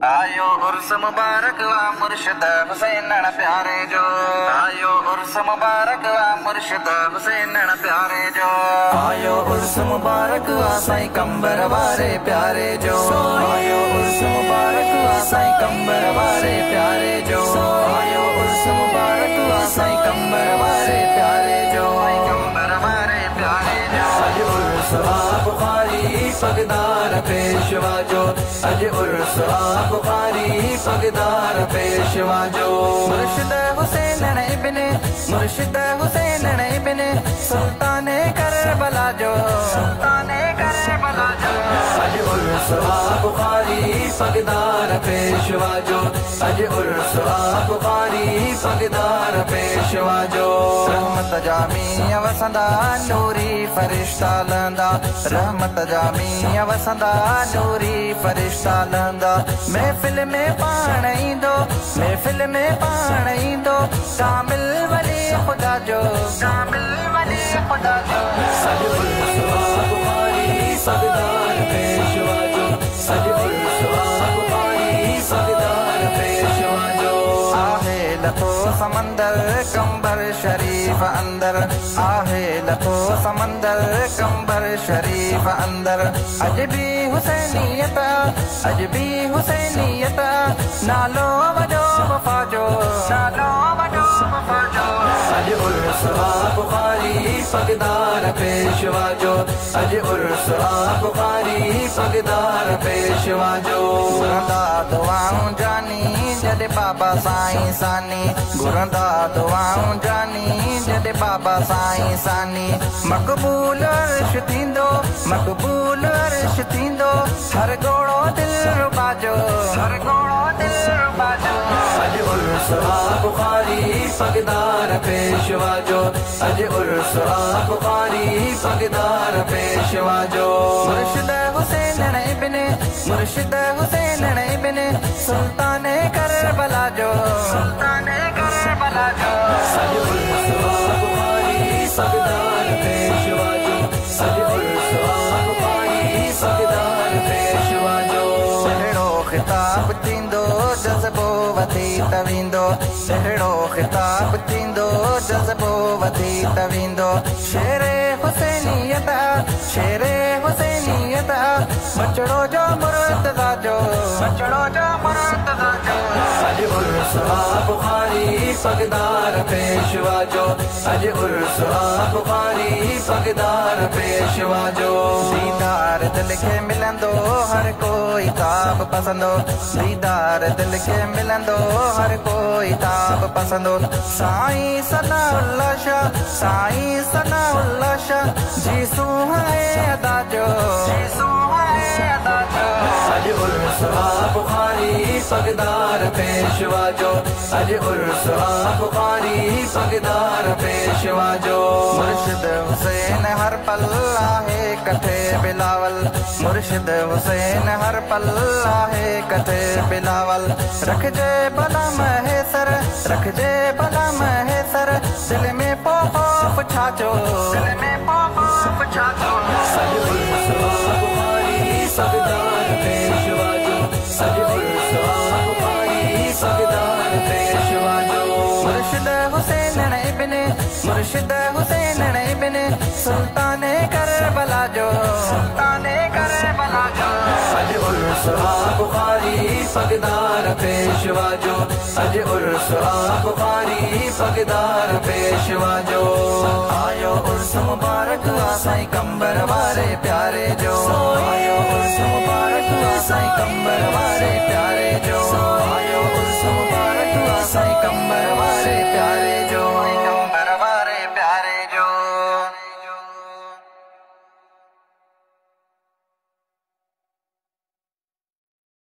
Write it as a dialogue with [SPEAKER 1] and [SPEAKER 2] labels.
[SPEAKER 1] आयो उर्स मुबारक वा मुर्शिद हुसैन प्यारे जो। आयो उर्स मुबारक वा मुर्शिद हुसैन प्यारे जो। आयो उर्स मुबारक वा साईं कंबर वारे प्यारे जो। आयो उर्स मुबारक वा साईं कंबर वारे प्यारे जो। आयो उर्स मुबारक वा साईं कंबर वारे प्यारे जो। कंबर वारे प्यारे जो। अज उर्स आ बुखारी पगदार पेशवा जो। अज उर्स आ बुखारी पगदार पेशवा जो। मुर्शिद हुसैन इब्ने मुर्शिद हुसैन इब्ने सुल्तान करबला जो। सुल्तान करबला जो। अज उर्स आ बुखारी पगदार पेशवा जो। अज उर्स आ बुखारी पगदार पेशवा जो। रहमत जामी वसंदा नूरी फरिश्ता लंदा। रहमत जामी वसंदा नूरी फरिश्ता लंदा। महफिल में पाण ईंदो महफिल में पाण ईंदो कामिल वली खुदा जो। कामिल वली खुदा जो। अज उर्स आ बुखारी पगदार पेशवा जो। अज उर्स आ बुखारी पगदार पेशवा जो। आहे लथो समंदर कंबर शरीफ अंदर। आहे लथो समंदर कंबर शरीफ अंदर। अजबी हुसैनियत अजबी हुसैनियत नालो वजो वफा जो। नालो वजो वफा जो। अज उर्स आ बुखारी पगदार पेशवा जो। अज उर्स आ बुखारी पगदार पेशवा जो। गुरंदा दुआऊं जानी जॾे बाबा साईं सानी। गुरंदा दुआऊं जानी जॾे बाबा साईं सानी। मक़बूल अर्श थींदो मक़बूल अर्श थींदो हर घोड़ो दिल रुबा जो। हर घोड़ो दिल रुबा जो। अज उर्स आ बुखारी पगदार पेशवा जो। अज उर्स आ बुखारी पगदार पेशवा जो। मुर्शिद हुसैन इब्ने मुर्शिद हुसैन इब्ने सुल्तान करबला जो। सुल्तान करबला जो। अज उर्स आ बुखारी पगदार पेशवा जो। अज उर्स आ बुखारी पगदार पेशवा जो। अहिड़ो ख़िताब थींदो जज़्बो वधी तवींदो। अहिड़ो ख़िताब थींदो जज़्बो वधी तवींदो। शेरे हुसैनियत शेरे हुसैनियत बचड़ो जो मुर्तज़ा जो। बचड़ो जो मुर्तज़ा जो। अज उर्स आ बुखारी पगदार पेशवा जो। अज उर्स आ बुखारी पगदार पेशवा जो। दीदार दिल के मिलंदो हर कोई ताब पसंदो। दीदार दिल के मिलंदो हर कोई ताब पसंदो। साईं सनाउल्लाह शाह साईं सनाउल्लाह शाह जी सुहाए अदा जो। जी सुहाए अदा जो। अज उर्स आ बुखारी पगदार पेशवा जो। अज उर्स आ बुखारी पगदार पेशवा जो। मुर्शिद हुसैन हर पल आहे कथे बिलावल। मुर्शिद हुसैन हर पल आहे कथे बिलावल। रखजे भला महेसर रखजे भला महेसर दिल में खौफ छाजो। दिल में खौफ छाजो। अज उर्स आ बुखारी पगदार पेशवा जो। अज उर्स आ बुखारी पगदार पेशवा जो। मुर्शिद हुसैन इब्ने मुर्शिद हुसैन इब्ने सुल्तान करबला जो। सुल्तान करबला जो। अज उर्स आ बुखारी पगदार पेशवा जो। अज उर्स आ बुखारी पगदार पेशवा जो। आयो उर्स मुबारक वा साईं कंबर वारे प्यारे जो। आयो उर्स मुबारक